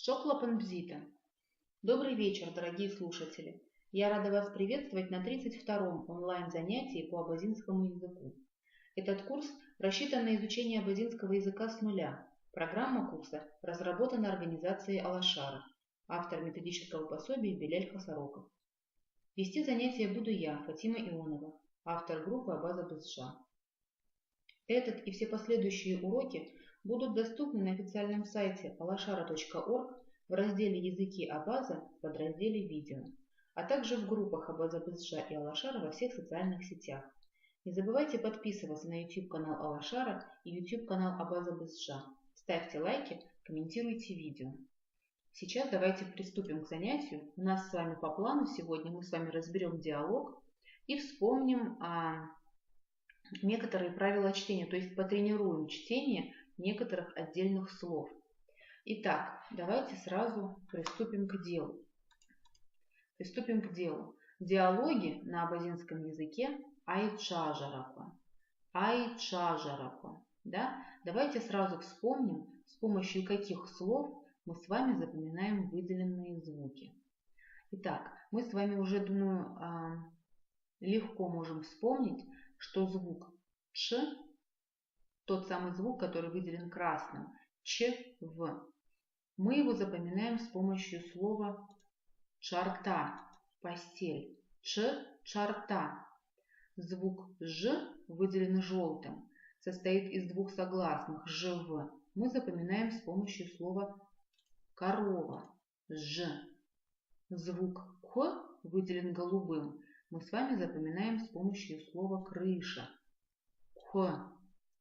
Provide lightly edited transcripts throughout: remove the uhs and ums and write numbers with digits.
Шоклапанбзита. Добрый вечер, дорогие слушатели. Я рада вас приветствовать на 32-м онлайн-занятии по абазинскому языку. Этот курс рассчитан на изучение абазинского языка с нуля. Программа курса разработана организацией Алашара, автор методического пособия Беляль Хасароков. Вести занятия буду я, Фатима Ионова, автор группы Абаза Бызша. Этот и все последующие уроки будут доступны на официальном сайте alashara.org в разделе «Языки Абаза» в подразделе «Видео», а также в группах Абаза Бызша и Алашара во всех социальных сетях. Не забывайте подписываться на YouTube-канал Алашара и YouTube-канал Абаза Бызша. Ставьте лайки, комментируйте видео. Сейчас давайте приступим к занятию. У нас с вами по плану сегодня мы с вами разберем диалог и вспомним некоторые правила чтения, то есть потренируем чтение некоторых отдельных слов. Итак, давайте сразу приступим к делу. Диалоги на абазинском языке айчажараква. Да? Давайте сразу вспомним, с помощью каких слов мы с вами запоминаем выделенные звуки. Итак, мы с вами уже, думаю, легко можем вспомнить, что звук «ч», тот самый звук, который выделен красным, «ч», «в», мы его запоминаем с помощью слова «чарта», «постель», «ч», «чарта». Звук «ж» выделен желтым, состоит из двух согласных «ж», «в». Мы запоминаем с помощью слова «корова», «ж». Звук «к» выделен голубым, мы с вами запоминаем с помощью слова «крыша». «К».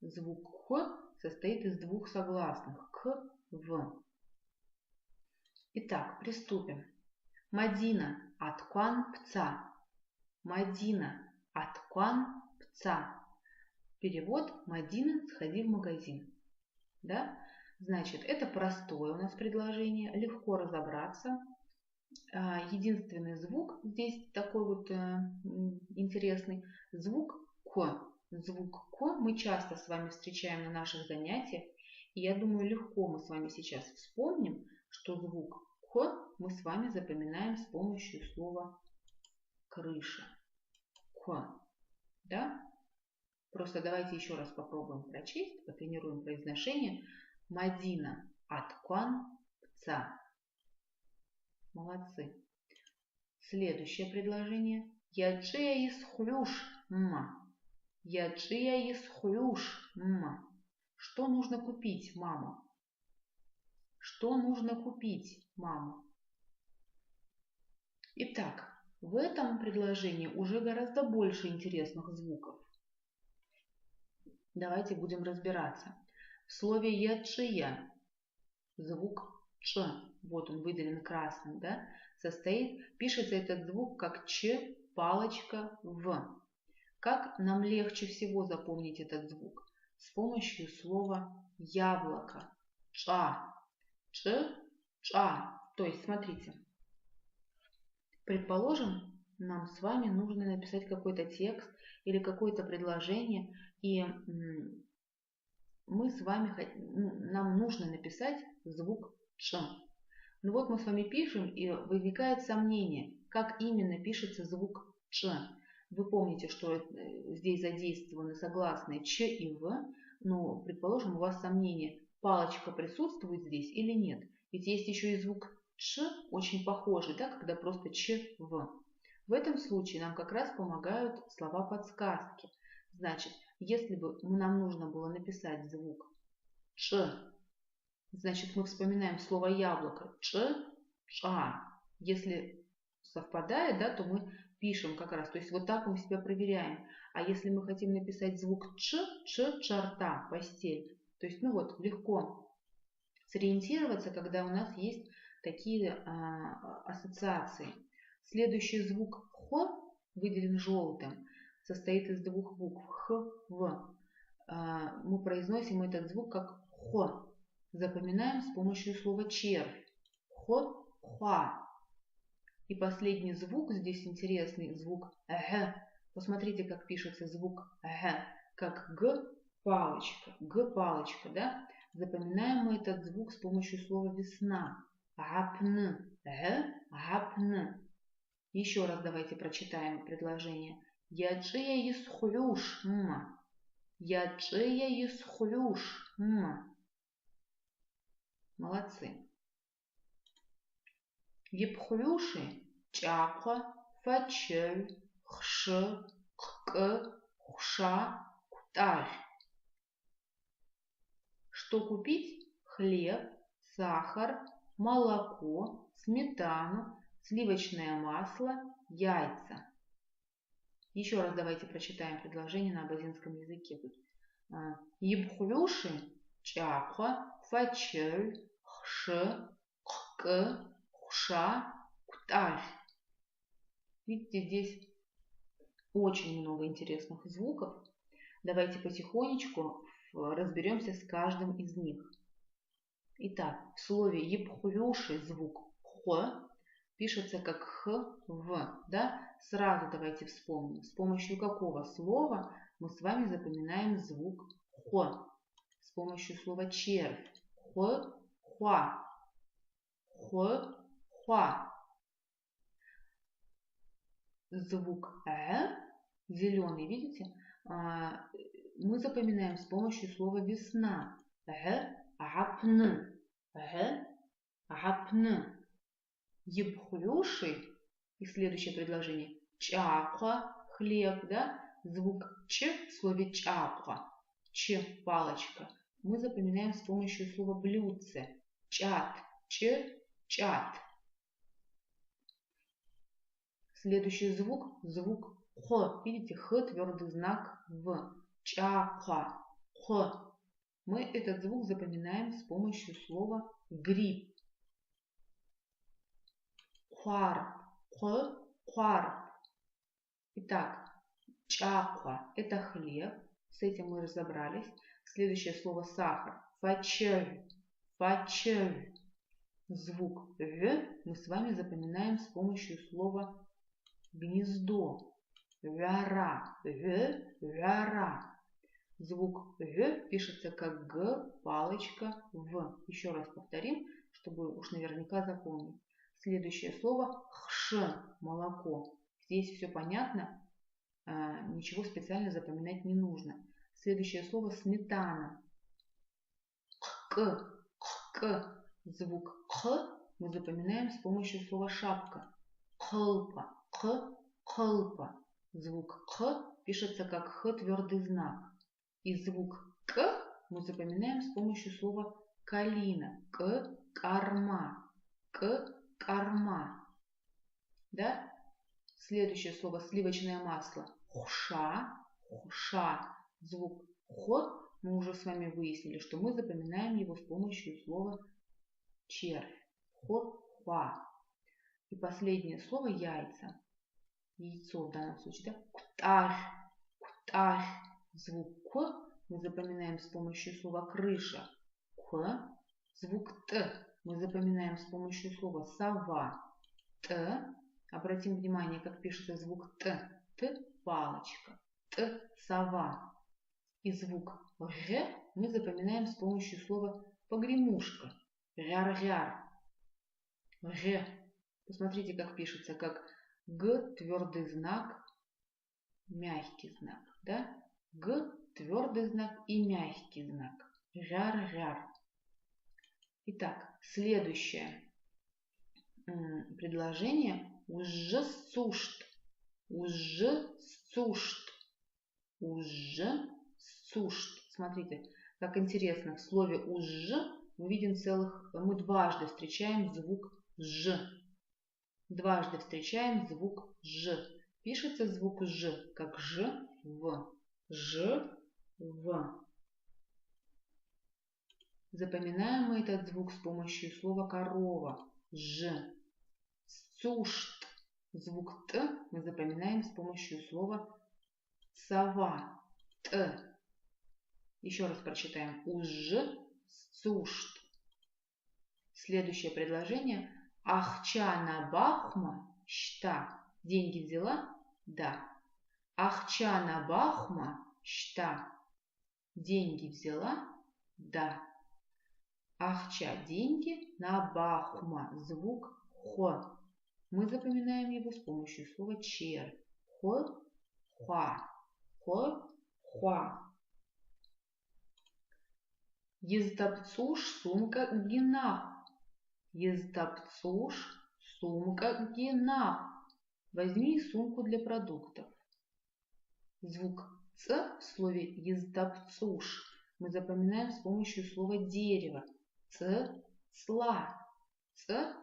Звук «к» состоит из двух согласных «к», «в». Итак, приступим. Мадина аткван пца. Мадина аткван пца. Перевод: Мадина, сходи в магазин. Да? Значит, это простое у нас предложение, легко разобраться. Единственный звук здесь такой вот интересный. Звук «к». Звук «к» мы часто с вами встречаем на наших занятиях. И я думаю, легко мы с вами сейчас вспомним, что звук «к» мы с вами запоминаем с помощью слова «крыша». «К». Да? Просто давайте еще раз попробуем прочесть, потренируем произношение. Мадина аткван пца. Молодцы. Следующее предложение. Яджия исхлюш ма. Яджия исхлюш ма. Что нужно купить, мама? Что нужно купить, мама? Итак, в этом предложении уже гораздо больше интересных звуков. Давайте будем разбираться. В слове яджия звук «ч», вот он выделен красным, да, пишется этот звук как «ч», палочка, «в». Как нам легче всего запомнить этот звук? С помощью слова «яблоко», «ча», «ч», «ча». То есть, смотрите, предположим, нам с вами нужно написать какой-то текст или какое-то предложение, и нам нужно написать звук «ч». Ну вот мы с вами пишем, и возникает сомнение, как именно пишется звук «ч». Вы помните, что здесь задействованы согласные «ч» и «в», но, предположим, у вас сомнение, палочка присутствует здесь или нет. Ведь есть еще и звук «ч», очень похожий, да, когда просто «ч», «в». В этом случае нам как раз помогают слова-подсказки. Значит, если бы нам нужно было написать звук «ч», значит, мы вспоминаем слово «яблоко» «ч», «ча». Если совпадает, да, то мы пишем как раз. То есть вот так мы себя проверяем. А если мы хотим написать звук «ч», «ч», «чарта», «постель», то есть, ну вот, легко сориентироваться, когда у нас есть такие ассоциации. Следующий звук «х» выделен желтым, состоит из двух букв «х», «в». Мы произносим этот звук как «х». Запоминаем с помощью слова «червь». «Х», «хва». И последний звук, здесь интересный звук «г». Посмотрите, как пишется звук «г», как «г» палочка, «г» палочка, да? Запоминаем мы этот звук с помощью слова «весна». гапн, гапн. Еще раз давайте прочитаем предложение. Яджия исхлюш, яджия исхлюш. Молодцы. Епхлюши, чаква, фачель, хш, к, хуша, куталь. Что купить? Хлеб, сахар, молоко, сметану, сливочное масло, яйца. Еще раз давайте прочитаем предложение на абазинском языке. Ебхлюши, чаква, фачель, хш, к, хуша, куталь. Видите, здесь очень много интересных звуков. Давайте потихонечку разберемся с каждым из них. Итак, в слове епхлюши звук х пишется как х, в. Да? Сразу давайте вспомним, с помощью какого слова мы с вами запоминаем звук х. С помощью слова червь. Х, хва. Х, хва. Звук зеленый, видите, мы запоминаем с помощью слова весна. Гапн. Гапн. Ебхлюши. И следующее предложение. Чаква, хлеб, да? Звук ч в слове чаква. Ч, палочка. Мы запоминаем с помощью слова блюдце. Чат. Ч, чат. Следующий звук, звук х. Видите, х твердый знак в. Чаква. Х. Мы этот звук запоминаем с помощью слова гриб. Хварп. Х, хварп. Итак, чаква – это хлеб. С этим мы разобрались. Следующее слово сахар. Фачель. Фачель. Звук в мы с вами запоминаем с помощью слова гнездо. Вяра. Вяра. Звук в пишется как г, палочка, в. Еще раз повторим, чтобы уж наверняка запомнить. Следующее слово хш, молоко. Здесь все понятно, ничего специально запоминать не нужно. Следующее слово сметана. К. Звук х мы запоминаем с помощью слова шапка. Хлпа. Хлпа. Звук х пишется как х твердый знак. И звук к мы запоминаем с помощью слова калина. К, корма. К, корма. Да? Следующее слово сливочное масло. Хуша. Хуша. Звук х мы уже с вами выяснили, что мы запоминаем его с помощью слова червь. Хо-хва. И последнее слово яйца. Яйцо в данном случае. Да? Куталь. Куталь. Звук к мы запоминаем с помощью слова крыша. К. Звук т мы запоминаем с помощью слова сова. Т. Обратим внимание, как пишется звук т. Т палочка. Т сова. И звук г мы запоминаем с помощью слова погремушка. Ряр-ряр. Г. Посмотрите, как пишется, как г твердый знак, мягкий знак. Да? Г твердый знак и мягкий знак. Ряр-ряр. Итак, следующее предложение. Уже сушт. Уже сушт. Уже сушт. Смотрите, как интересно. В слове уж мы видим мы дважды встречаем звук ж. Дважды встречаем звук ж. Пишется звук ж как ж в. Ж в. Запоминаем мы этот звук с помощью слова корова. Ж. Сушт. Звук т мы запоминаем с помощью слова сова. Т. Еще раз прочитаем. Уж сушт. Следующее предложение. Ахча на бахма шта. Деньги взяла? Да. Ахча на бахма шта. Деньги взяла? Да. Ахча – деньги. Набахма – звук хо. Мы запоминаем его с помощью слова червь. Хо, хуа. Хо, хуа. Ездапцуш – сумка генах. Ездапцуш – сумка генах. Возьми сумку для продуктов. Звук ц в слове ездапцуш мы запоминаем с помощью слова дерево. Ц, цла. Ц,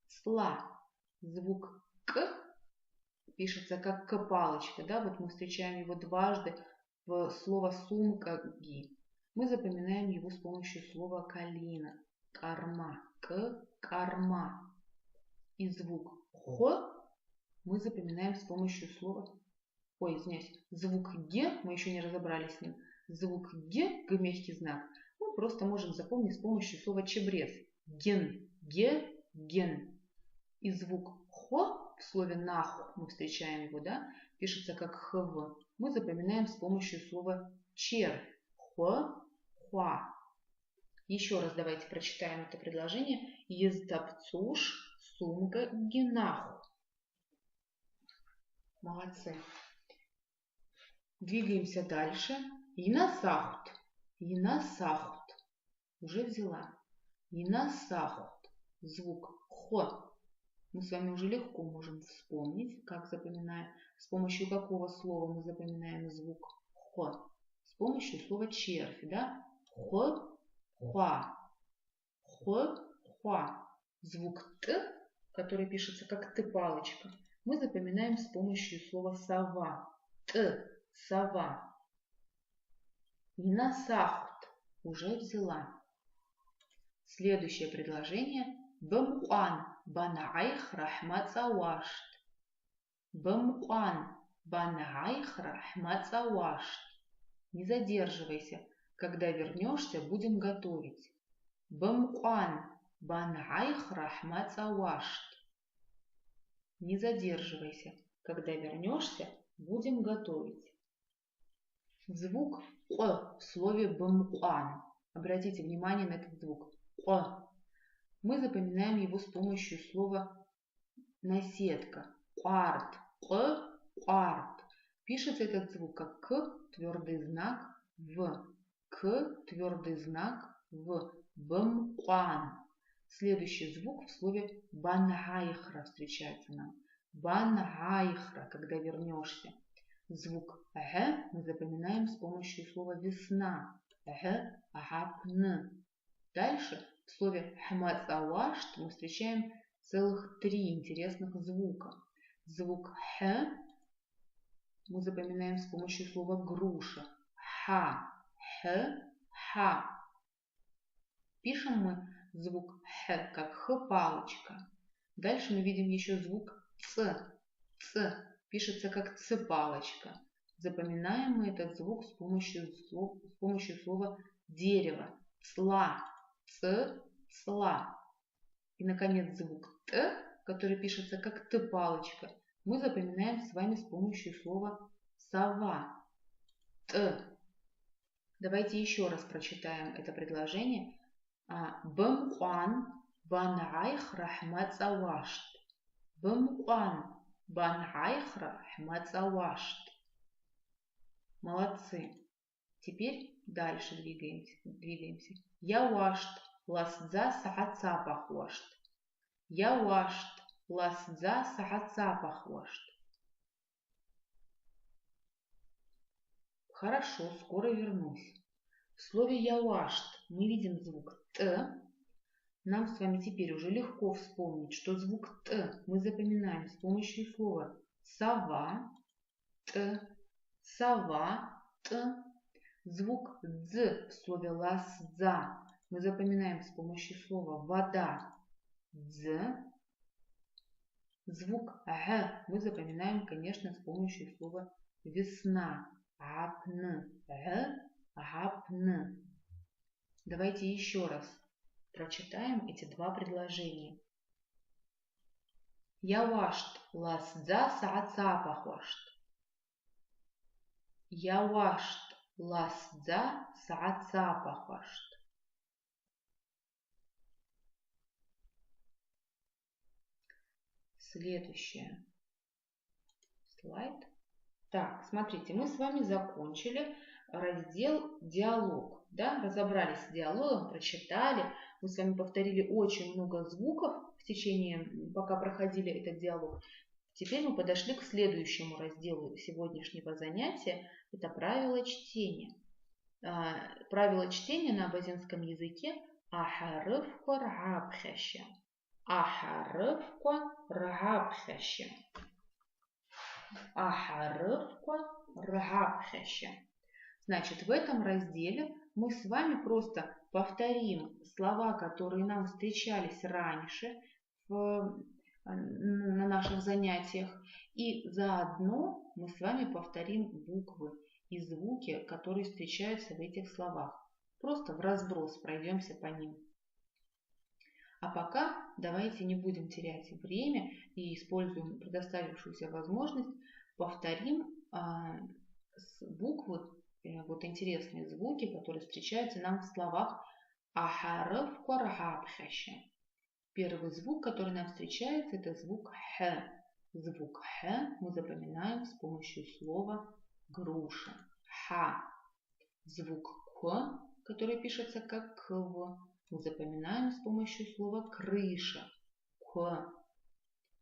цла. Звук к пишется как к-палочка. Да? Вот мы встречаем его дважды в слово сумка ги. Мы запоминаем его с помощью слова калина. Карма. К, карма. И звук хо мы запоминаем с помощью слова... Ой, извиняюсь. Звук ге, мы еще не разобрались с ним. Звук ге, г мягкий знак, мы просто можем запомнить с помощью слова чебрец. Ген, ге, ген. И звук хо в слове наху, мы встречаем его, да, пишется как хв. Мы запоминаем с помощью слова червь. Хо, хуа. Еще раз давайте прочитаем это предложение. Ездапцуш, сумка генаху. Молодцы. Двигаемся дальше. Инасахут. Инасахут. Уже взяла. Инасахут. Звук хо. Мы с вами уже легко можем вспомнить, как запоминаем. С помощью какого слова мы запоминаем звук хо? С помощью слова червь, да? Хо, хуа. Хо, хуа. Звук т, который пишется как т-палочка, мы запоминаем с помощью слова сова. Т, сова. Инасахут. Уже взяла. Следующее предложение. Бамуан банаайх рахмацауашт. Бамуан банаайх рахмацауашт. Не задерживайся. Когда вернешься, будем готовить. Бамуан банаайх рахмацауашт. Не задерживайся. Когда вернешься, будем готовить. Звук «о» в слове «бамуан». Обратите внимание на этот звук «о». Мы запоминаем его с помощью слова «наседка». «Арт». «О», «арт». Пишется этот звук как «к» твердый знак «в». «К» твердый знак «в». «Бамуан». Следующий звук в слове «бангайхра» встречается нам. «Бангайхра», когда вернешься. Звук «г» мы запоминаем с помощью слова «весна». «Г», «гапн». Дальше в слове «хмацауашт» мы встречаем целых 3 интересных звука. Звук «х» мы запоминаем с помощью слова «груша». «Ха», «х», «ха». Пишем мы звук «х» как «х-палочка». Дальше мы видим еще звук «ц». «Ц» пишется как «ц-палочка». Запоминаем мы этот звук с помощью слова «дерево». «Цла». «Ц», «цла». И, наконец, звук «т», который пишется как «т-палочка», мы запоминаем с вами с помощью слова «сова». «Т». Давайте еще раз прочитаем это предложение. Бамуан банайх рахмацауашт. Бамуан банайх рахмацауашт. Молодцы. Теперь дальше двигаемся. Яуашт ласдза сахацапахуашт. Яуашт ласдза сахацапахуашт. Хорошо, скоро вернусь. В слове яуашт мы видим звук «т». Нам с вами теперь уже легко вспомнить, что звук «т» мы запоминаем с помощью слова «сова», «т», «сова», «т». Звук «дз» в слове «ласдза» мы запоминаем с помощью слова «вода», «дз». Звук «г» мы запоминаем, конечно, с помощью слова «весна», «апн», «г», «апн». Давайте еще раз прочитаем эти 2 предложения. Яуашт ласдза саацапахуашт. Яуашт ласдза саацапахуашт. следующее. Слайд. Так, смотрите, мы с вами закончили раздел «Диалог». Да? Разобрались с диалогом, прочитали. Мы с вами повторили очень много звуков в течение, пока проходили этот диалог. Теперь мы подошли к следующему разделу сегодняшнего занятия. Это правила чтения. Правила чтения на абазинском языке ахарыфка ргабхаща. Ахарыфка ргабхаща. Ахарыфка ргабхаща. Значит, в этом разделе мы с вами просто повторим слова, которые нам встречались раньше на наших занятиях. И заодно мы с вами повторим буквы и звуки, которые встречаются в этих словах. Просто в разброс пройдемся по ним. А пока давайте не будем терять время и используем предоставившуюся возможность, повторим буквы, вот интересные звуки, которые встречаются нам в словах ахарыф коргабхаща. Первый звук, который нам встречается, это звук х. Звук х мы запоминаем с помощью слова груша. Ха. Звук к, который пишется как кв, мы запоминаем с помощью слова крыша. К.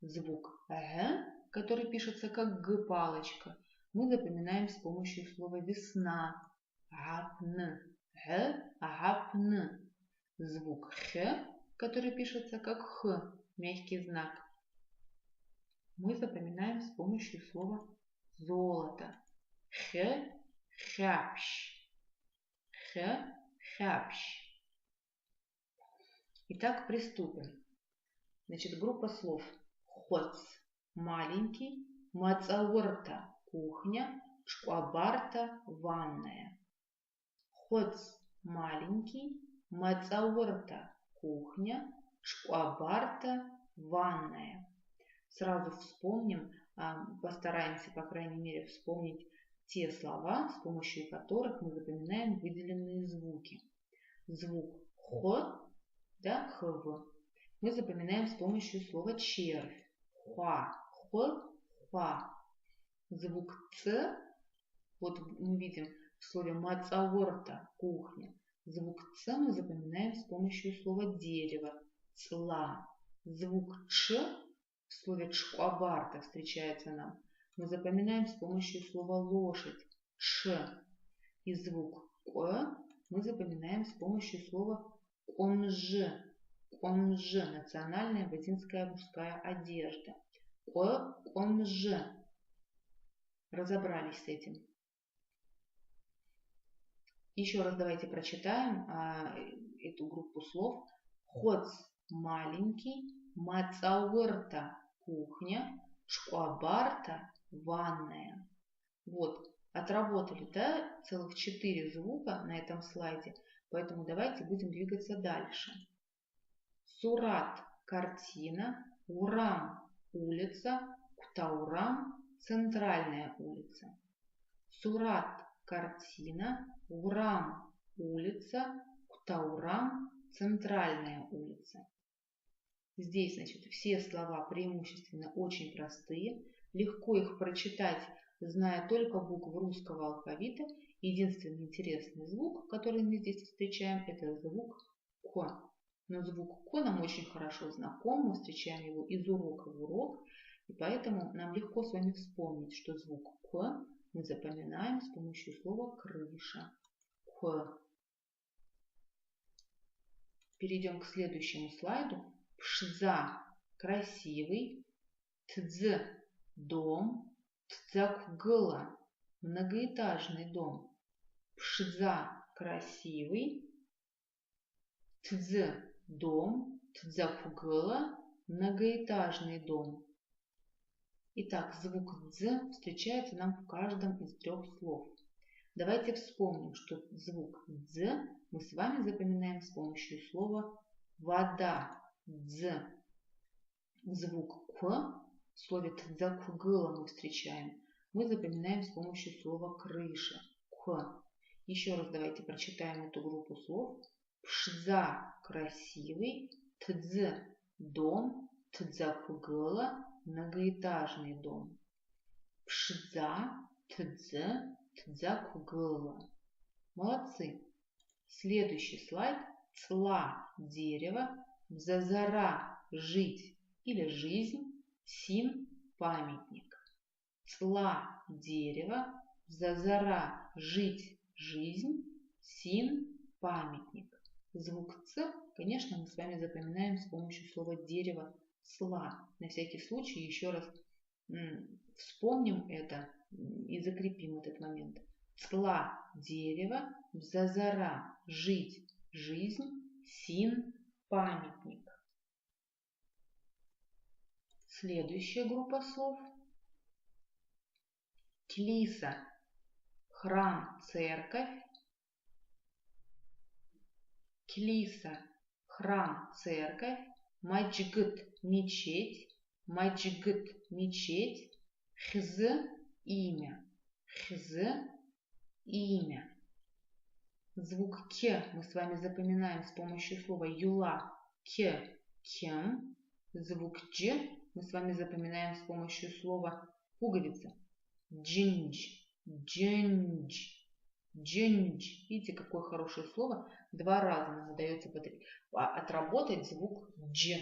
Звук г, который пишется как г палочка, мы запоминаем с помощью слова весна. Гапн. Г, гапн. Звук х, который пишется как х, мягкий знак, мы запоминаем с помощью слова золото. Х, хапщ. Х, хапщ. Итак, приступим. Значит, группа слов. Хоц – маленький, мацауэрта – кухня, шкуабарта – ванная. Хоц – маленький, мацауэрта – кухня, шкуабарта – ванная. Сразу вспомним, постараемся, по крайней мере, вспомнить те слова, с помощью которых мы запоминаем выделенные звуки. Звук х, да, хв, мы запоминаем с помощью слова червь. Хуа, х, хуа. Звук ц, вот мы видим в слове мацауэрта, кухня. Звук ц мы запоминаем с помощью слова дерево, цла. Звук ч в слове чкуабарта встречается нам. Мы запоминаем с помощью слова лошадь, ш. И звук к мы запоминаем с помощью слова конж. Конж – национальная абазинская мужская одежда. Конж. Разобрались с этим. Еще раз давайте прочитаем эту группу слов. Хоц – маленький, мацауэрта – кухня, шкуабарта – ванная. Вот, отработали, да, целых 4 звука на этом слайде, поэтому давайте будем двигаться дальше. Сурат – картина, урам – улица, ктаурам – центральная улица. Сурат – картина, урам – улица, ктаурам – центральная улица. Здесь, значит, все слова преимущественно очень простые, легко их прочитать, зная только буквы русского алфавита. Единственный интересный звук, который мы здесь встречаем, это звук К. Но звук К нам очень хорошо знаком, мы встречаем его из урока в урок, и поэтому нам легко с вами вспомнить, что звук К мы запоминаем с помощью слова крыша. К. Перейдем к следующему слайду. Пшза – красивый, тдз – дом, тдзакгыла – многоэтажный дом. Пшза – красивый, тдз – дом, тдзакгыла – многоэтажный дом. Итак, звук «дз» встречается нам в каждом из 3 слов. Давайте вспомним, что звук «дз» мы с вами запоминаем с помощью слова «вода», «дз». Звук «к» в слове «тдзакгыла» мы встречаем. Мы запоминаем с помощью слова «крыша», «к». Еще раз давайте прочитаем эту группу слов. Пшза – красивый, тдз – дом, тдзакгыла – многоэтажный дом. Пшдза, тдзе, тдзакугыла. Молодцы. Следующий слайд. Цла – дерево, бзазара – жить или жизнь, син – памятник. Цла – дерево, бзазара – жить, жизнь, син – памятник. Звук Ц, конечно, мы с вами запоминаем с помощью слова дерево цла. На всякий случай еще раз вспомним это и закрепим этот момент. Цла – дерево, бзазара – жить, жизнь, син – памятник. Следующая группа слов. Клиса – храм, церковь. Клиса – храм, церковь. Маджгыт – мечеть. Маджгыт – мечеть. Хз – имя. Хз – имя. Звук К мы с вами запоминаем с помощью слова юла. К – кем. Звук Дж мы с вами запоминаем с помощью слова пуговица. Джиндж. Джиндж. Джиндж. Видите, какое хорошее слово. Два раза нам удается отработать звук Дж.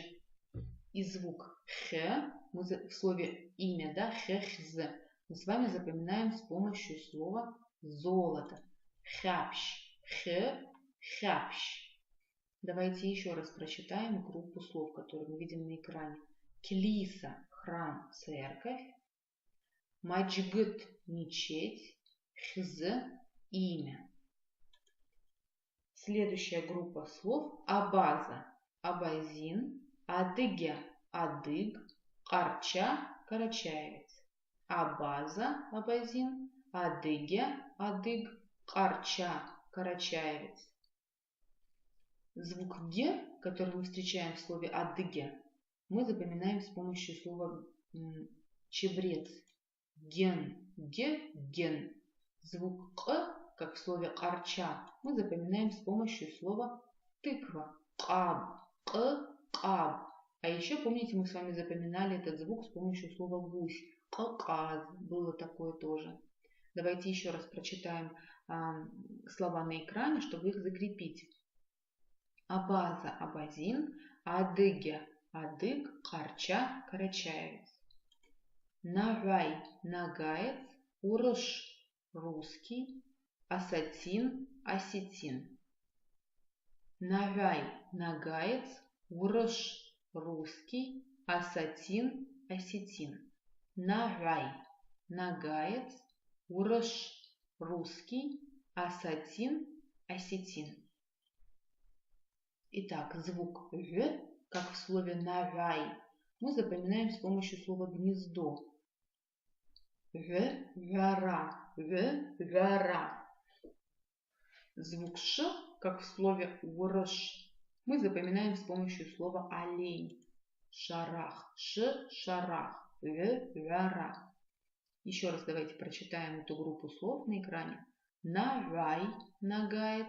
И звук Х мы в слове имя, да, Хз, мы с вами запоминаем с помощью слова золото. Хапщ. Х, хапщ. Давайте еще раз прочитаем группу слов, которые мы видим на экране. Клиса – храм, церковь. Маджгыт – мечеть. Хз – имя. Следующая группа слов – абаза, абазин, адыгя, адыг, карча, карачаевец. Абаза, абазин, адыгя, адыг, карча, карачаевец. Звук Г, который мы встречаем в слове адыгя, мы запоминаем с помощью слова чебрец. Ген, ге, ген. Звук К, как в слове карча, мы запоминаем с помощью слова тыква. Каб, к, каб. А еще, помните, мы с вами запоминали этот звук с помощью слова гусь. Коказ. Было такое тоже. Давайте еще раз прочитаем слова на экране, чтобы их закрепить. Абаза, абазин, адыгя, адыг, карча, карачаевец. Нагай, нагаец, урыш, русский, асатин, осетин. Нагай, нагаец, урыш, русский, асатин, осетин. Нагай, нагаец, урыш, русский, асатин, осетин. Итак, звук Ж, как в слове нагай, мы запоминаем с помощью слова гнездо. Ж, жара, Ж, жара. Звук Ш, как в слове урыш, мы запоминаем с помощью слова олень. Шарах, Ш, шарах, Ж, жара. Еще раз давайте прочитаем эту группу слов на экране. Нагай, нагаец,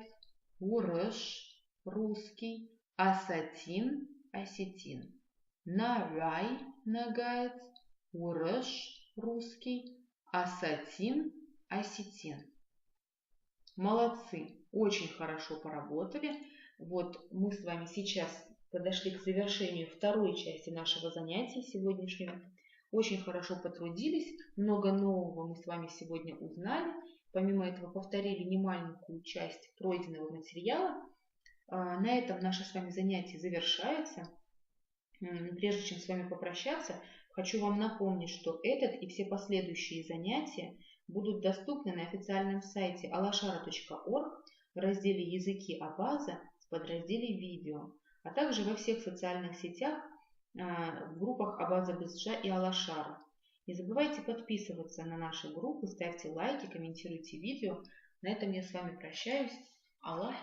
урыш, русский, асатин, осетин. Нагай, нагаец, урыш, русский, асатин, осетин. Молодцы, очень хорошо поработали. Вот мы с вами сейчас подошли к завершению второй части нашего занятия сегодняшнего. Очень хорошо потрудились, много нового мы с вами сегодня узнали. Помимо этого повторили немаленькую часть пройденного материала. На этом наше с вами занятие завершается. Прежде чем с вами попрощаться, хочу вам напомнить, что этот и все последующие занятия будут доступны на официальном сайте alashara.org в разделе «Языки Абаза» в подразделе «Видео», а также во всех социальных сетях, в группах Абаза Безджа и Алашара. Не забывайте подписываться на наши группы, ставьте лайки, комментируйте видео. На этом я с вами прощаюсь. Аллах.